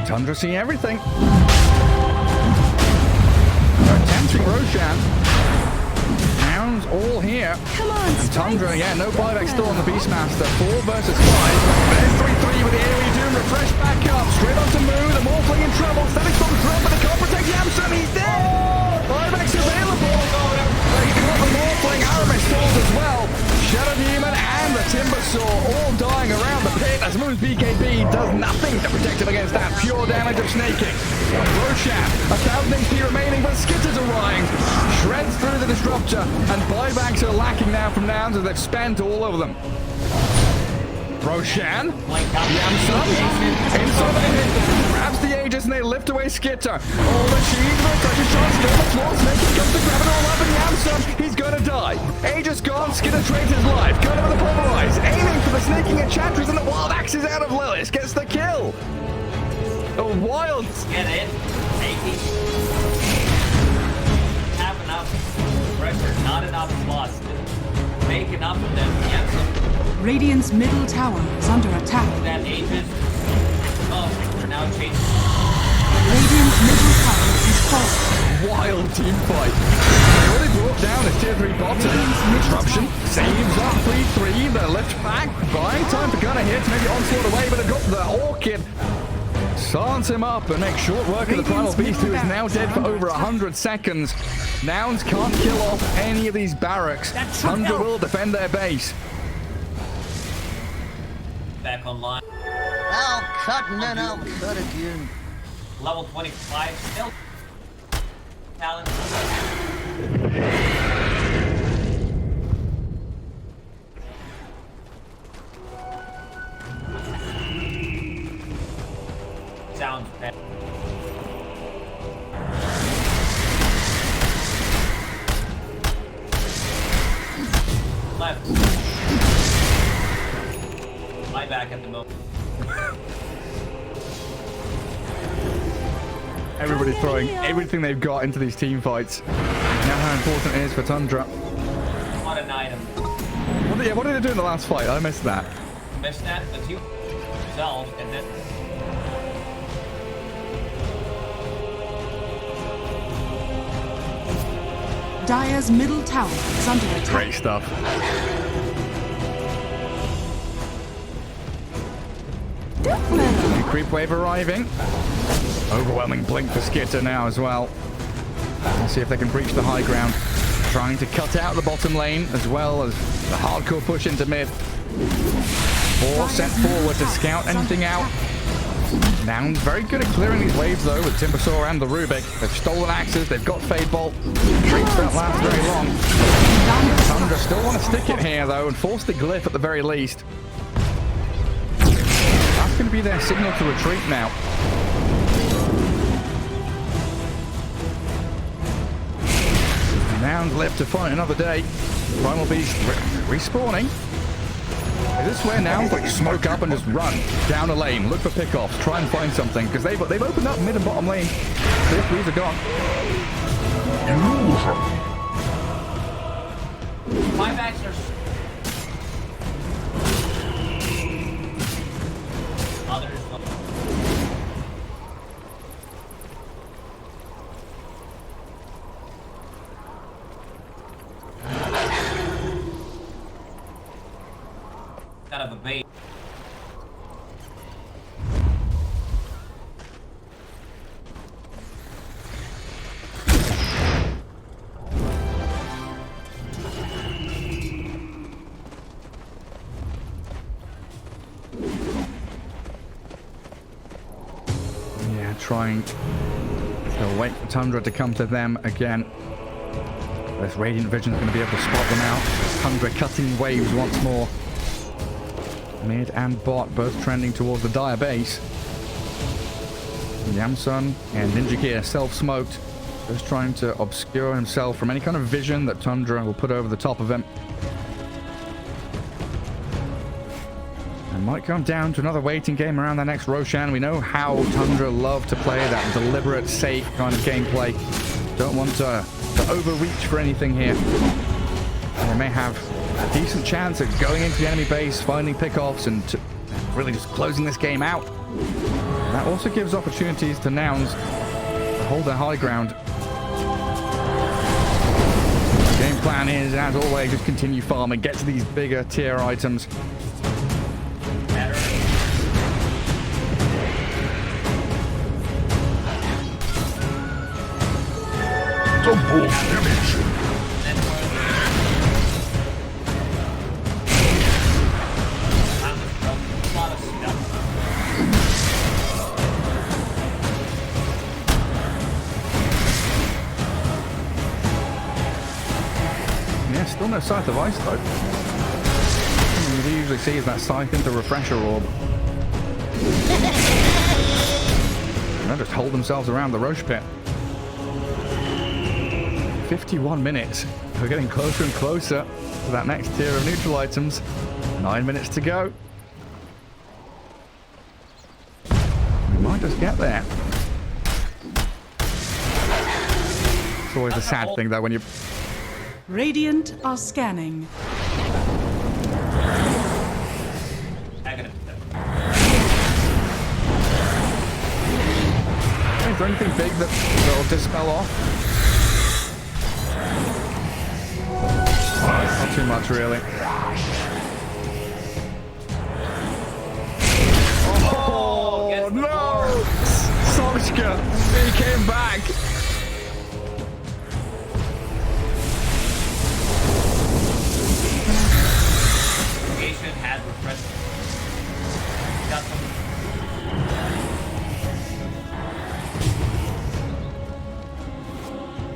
Tundra seeing everything. They're attempting Roshan. Nouns all here. Come on, And Tundra, yeah, no buyback still on the Beastmaster. 4 versus 5. There's 3-3 with the AoE Doom. Refresh back up. Straight onto Mu. The Morphling in trouble. Static Storm drop, but they can't protect Yamsun. He's dead. Buyback's available. They got the Morphling. Aramis falls as well. Shadow Demon and the Timbersaw all dying around the pit as Mu's BKB does nothing to protect him against that pure damage of snaking. Roshan, 1,000 HP remaining, but Skitter's arriving. Shreds through the Disruptor, and buybacks are lacking now from Nouns as they've spent all over them. Roshan, Yamsun, inside the hit, grabs the Aegis and they lift away Skiter. All the shields, but touches shot, still the floor, Snaking comes to grab it all up, and Yamsun, he's gonna die. Aegis gone, Skiter trades his life, got him with the pulverize, aiming for the Snaking Enchantress, and the wild axes out of Lilith, gets the kill. The wild. Get in. Take it. Have enough pressure, not enough slots. Make enough of them. Yamsun. Radiant's middle tower is under attack. That Aegis. Oh, we're now changing. Radiant's middle tower is falling. Wild team fight. They already brought down a tier 3 bottom. Disruption saves up 3-3. The lift back. Buying time for Gunner here to maybe onslaught away, but they've got the Orchid. Silence him up and make short work of the Primal Beast, who is now dead for over 100 seconds. Nouns can't kill off any of these barracks. Tundra will defend their base. Back online. Oh, cut, no, cut again. Level 25 still. Talent. Sounds bad. Left. My back at the moment. Everybody throwing everything they've got into these team fights. Now how important it is for Tundra. What an item. What did they do in the last fight? I missed that. Missed that, but you yourself and then. Dire's middle tower is under attack. Great stuff. Creep wave arriving. Overwhelming blink for Skiter now as well. Let's see if they can breach the high ground. Trying to cut out the bottom lane as well as the hardcore push into mid. 4 sent forward to scout anything out. Nouns very good at clearing these waves though with Timbersaw and the Rubick. They've stolen axes, they've got Fade Bolt. Creeps don't last very long. Tundra still want to stick it here though and force the glyph at the very least. That's going to be their signal to retreat now. Nouns left to fight another day. Primal Beast respawning. Is this where Nouns like smoke up and just run down a lane, look for pickoffs, try and find something? Because they've opened up mid and bottom lane. Tier 3s are gone. My backs are... Others... Out of a bait. Yeah, trying to wait for Tundra to come to them again. This Radiant Vision is going to be able to spot them out. Tundra cutting waves once more. Mid and bot both trending towards the Dire base. Yamsun and Ninja Gear self-smoked. Just trying to obscure himself from any kind of vision that Tundra will put over the top of him. And might come down to another waiting game around the next Roshan. We know how Tundra love to play that deliberate, safe kind of gameplay. Don't want to overreach for anything here. They may have a decent chance of going into the enemy base, finding pickoffs, and really just closing this game out. That also gives opportunities to Nouns to hold their high ground. The game plan is, as always, just continue farming, get to these bigger tier items. Double damage. Still no Scythe of Ice though. What you usually see is that Scythe into Refresher Orb. And they'll just hold themselves around the Roche Pit. 51 minutes. We're getting closer and closer to that next tier of neutral items. 9 minutes to go. We might just get there. It's always a sad thing though when you... Radiant are scanning. Is there anything big that will dispel off? Not too much, really. Oh, no! Solskjaer, he came back. Has refreshed. Got some.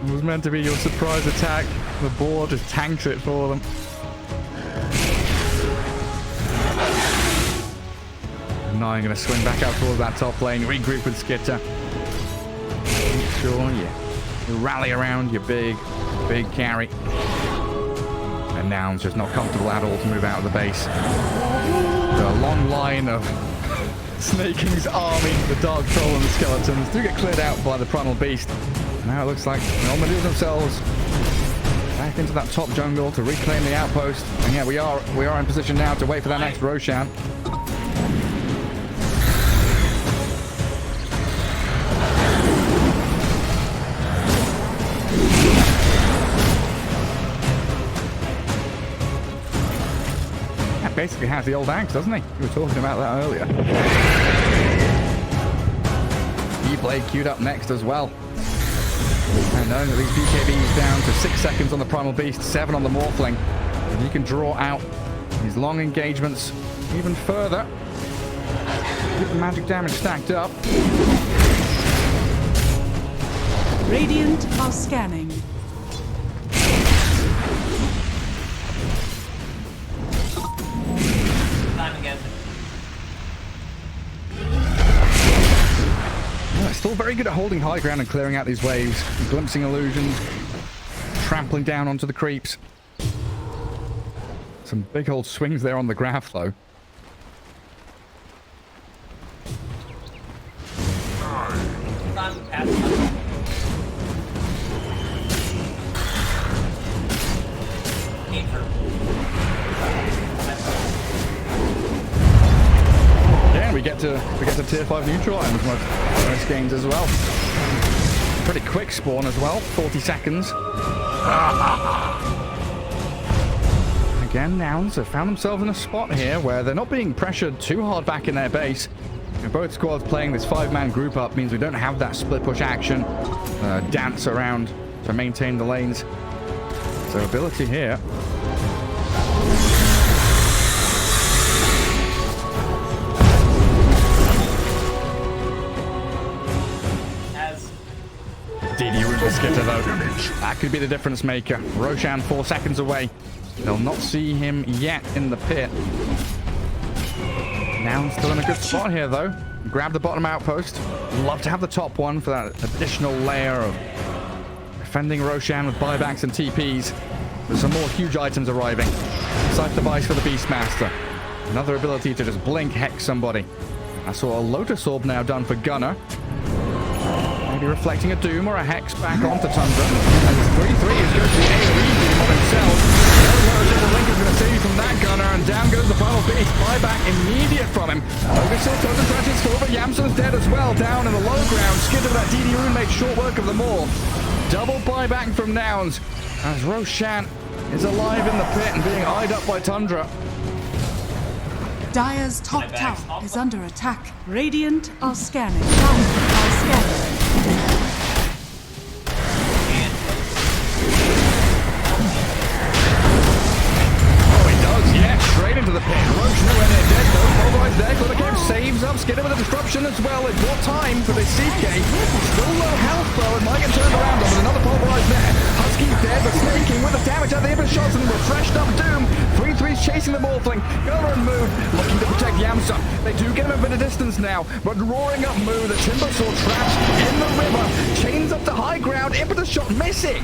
It was meant to be your surprise attack. The board just tanks it for them. And now I'm going to swing back out towards that top lane, regroup with Skiter. Make sure you rally around your big carry. And Nouns just not comfortable at all to move out of the base. The long line of Snaking's army, the Dark Troll and the Skeletons, do get cleared out by the Primal Beast. Now it looks like they'll maneuver themselves back into that top jungle to reclaim the outpost. And yeah, we are in position now to wait for that next Roshan. Basically has the old axe, doesn't he? We were talking about that earlier. play queued up next as well. And knowing that these BKBs down to 6 seconds on the Primal Beast, 7 on the Morphling. If you can draw out these long engagements even further, get the magic damage stacked up. Radiant are scanning. Time again. Still very good at holding high ground and clearing out these waves, glimpsing illusions, trampling down onto the creeps. Some big old swings there on the graph, though. Time to pass. Yeah, we get to tier 5 neutral items most games as well. Pretty quick spawn as well, 40 seconds. Again, Nouns have found themselves in a spot here where they're not being pressured too hard back in their base. And both squads playing this 5-man group up means we don't have that split push action, dance around to maintain the lanes. So ability here. DD Rubick skitter though. That could be the difference maker. Roshan 4 seconds away. They'll not see him yet in the pit. Nouns still in a good spot here though. Grab the bottom outpost. Love to have the top one for that additional layer of defending Roshan with buybacks and TPs. There's some more huge items arriving. Scythe device for the Beastmaster. Another ability to just blink hex somebody. I saw a Lotus Orb now done for Gunner. Maybe reflecting a Doom or a Hex back onto Tundra. And his 3-3 is going to be AoE Doom on himself. The Link is going to save from that Gunner, and down goes the Primal Beast. Buyback immediate from him. Overkill doesn't touch his full, but Yamson's dead as well. Down in the low ground. Skid with that DD rune made short work of them all. Double buyback from Nouns. As Roshan is alive in the pit and being eyed up by Tundra. Dire's top tower is under attack. Radiant are scanning. Dire's are scanning. Oh, he does, yeah. Straight into the pit. Roach nowhere near dead though. Pulverized there. Glitter Cave saves up. Skidder with a disruption as well. It's what time for this CK. Still low health though. It might get turned around with another pulverized there. Husky's dead, but Snaking with the damage out the input shots and refreshed up Doom. 3-3's chasing the Morphling. Gunner and Moo looking to protect Yamsa. They do get him a bit of distance now, but roaring up Moo, the Timbersaw trapped in the river. Chains up to high ground. Impetus shot missing.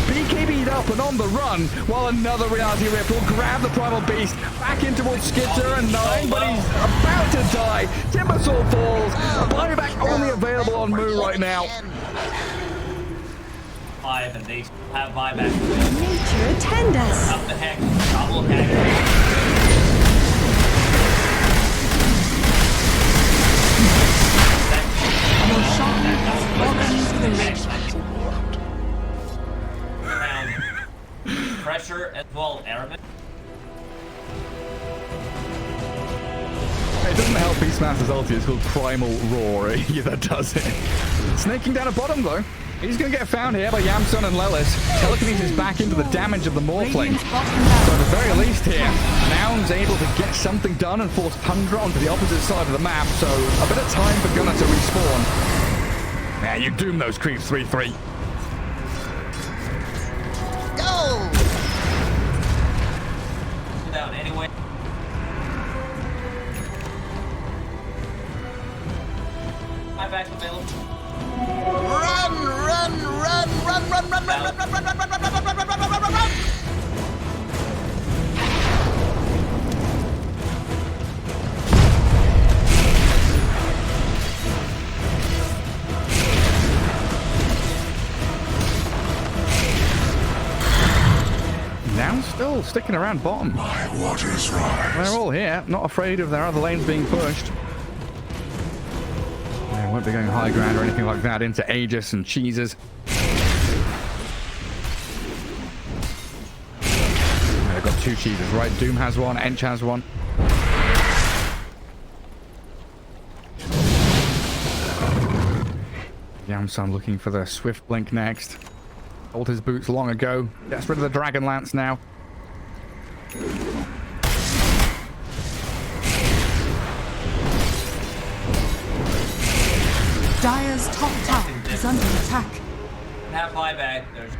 BKB'd up and on the run, while another Reality Rift will grab the Primal Beast back in towards Skitter and 9, but he's about to die. Timbersaw falls. A buyback only available on Moo right now. 5 and they have buyback. Nature attend us. Up the heck, double heck. Your shot has fallen to the ledge. Pressure as well, Aramis. It doesn't help Beastmaster's ulti, it's called Primal Roar either, does it? Snaking down a bottom though. He's going to get found here by Yamson and Lelis. Telekinesis back into the damage of the Morphling. So at the very least here, Nouns able to get something done and force Tundra onto the opposite side of the map. So a bit of time for Gunner to respawn. Yeah, you doom those creeps 3-3. Go! Down anyway. Buyback available. Run, run, run, run, run, run, run, run, run, run, run, run, run, run, run, run, run, run, run. Nouns still sticking around bottom. My waters rise. They're all here, not afraid of their other lanes being pushed. They won't be going high ground or anything like that into Aegis and cheeses. They've got 2 cheeses, right? Doom has one, Ench has one. Yamsun looking for the Swift Blink next. Sold his boots long ago. Gets rid of the Dragon Lance now. Dire's top tower is under attack. That buyback, there's...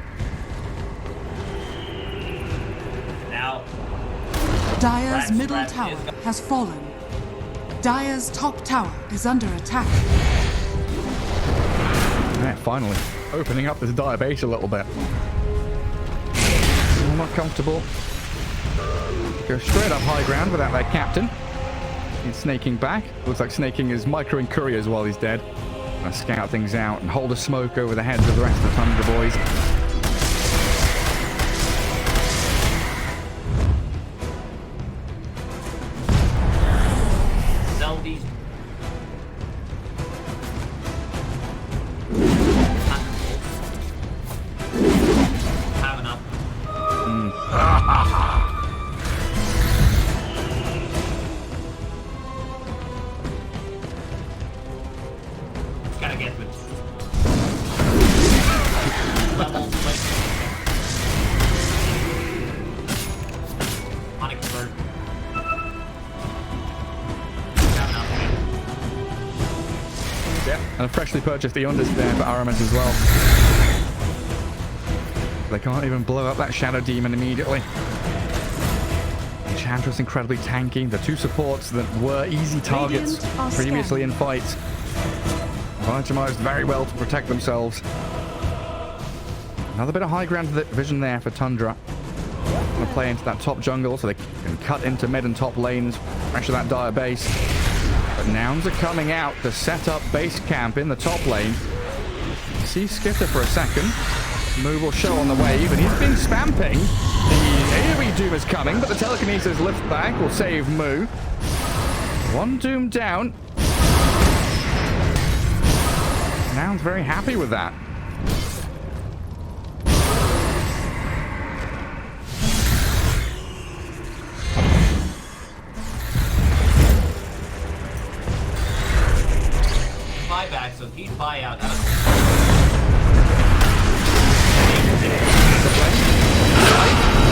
Now... Dire's middle tower has fallen. Dire's top tower is under attack. Alright, finally. Opening up this Dire base a little bit. Still not comfortable. Go straight up high ground without their captain. He's snaking back. Looks like snaking is microing couriers while he's dead. Gonna scout things out and hold a smoke over the heads of the rest of the Tundra boys. Sell these. Have enough. Gotta get with level like Onyx bird. Yeah, and a freshly purchased Eondis there for Aramis as well. They can't even blow up that Shadow Demon immediately. Enchantress incredibly tanky. The two supports that were easy targets previously in fights. Itemized very well to protect themselves. Another bit of high ground vision there for Tundra. Gonna play into that top jungle so they can cut into mid and top lanes, pressure that Dire base. But Nouns are coming out to set up base camp in the top lane. See Skiter for a second. Moo will show on the wave, and he's been spamping. The AoE Doom is coming, but the telekinesis lift back will save Moo. One Doom down. Nouns very happy with that. Buyback, so he'd buy out.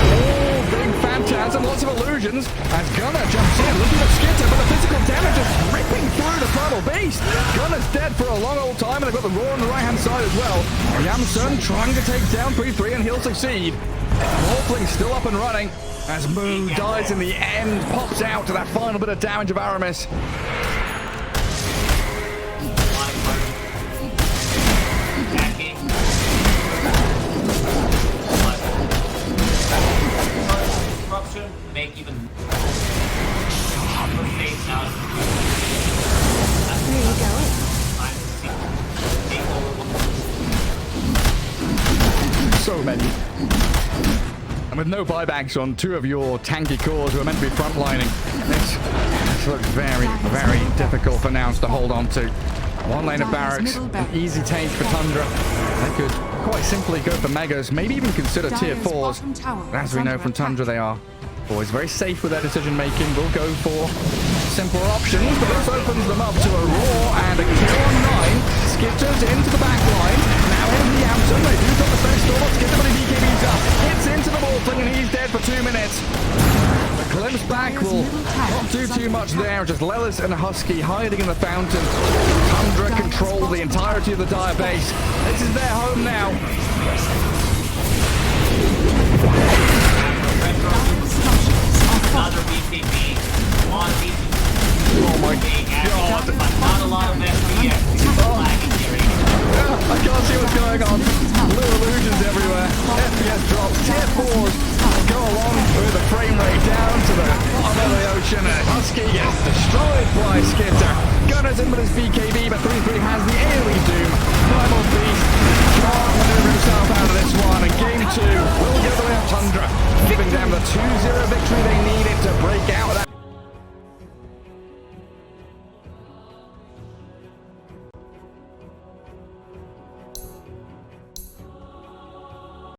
Oh, big phantasm, lots of illusions. As Gunnar jumps in, looking at Skiter, but the physical damage is ripping through the Primal Beast. Gunner's dead for a long old time, and they've got the Roar on the right-hand side as well. Yamsun trying to take down 3-3, and he'll succeed. Morphling still up and running, as Moo dies in the end, pops out to that final bit of damage of Aramis. Disruption, make even face now. There you go. So many. And with no buybacks on two of your tanky cores who are meant to be frontlining, this looks very, very difficult for Nouns to hold on to. One lane of barracks, an easy tank for Tundra. They could quite simply go for megas, maybe even consider tier 4s. But as we know from Tundra, they are always very safe with their decision making. Will go for simpler options, but this opens them up to a Roar and a kill on 9. Skitter's into the back line. Now here's the Yamsun. They do got the first storm on Skiter, but he BKB's up. Hits into the Morphling, and he's dead for 2 minutes. The glimpse back will not do too much there. Just Lelis and Husky hiding in the fountain. Tundra control the entirety of the Dire base. This is their home now. Another BCB. On BCB. Oh my god. Not a lot of FPS. I can't see what's going on. Blue illusions everywhere. FPS drops. Tier 4s go along with the frame rate down to the bottom of the ocean. And Husky gets destroyed by Skiter. Gunner's in with his BKB, but 3-3 has the AoE Doom.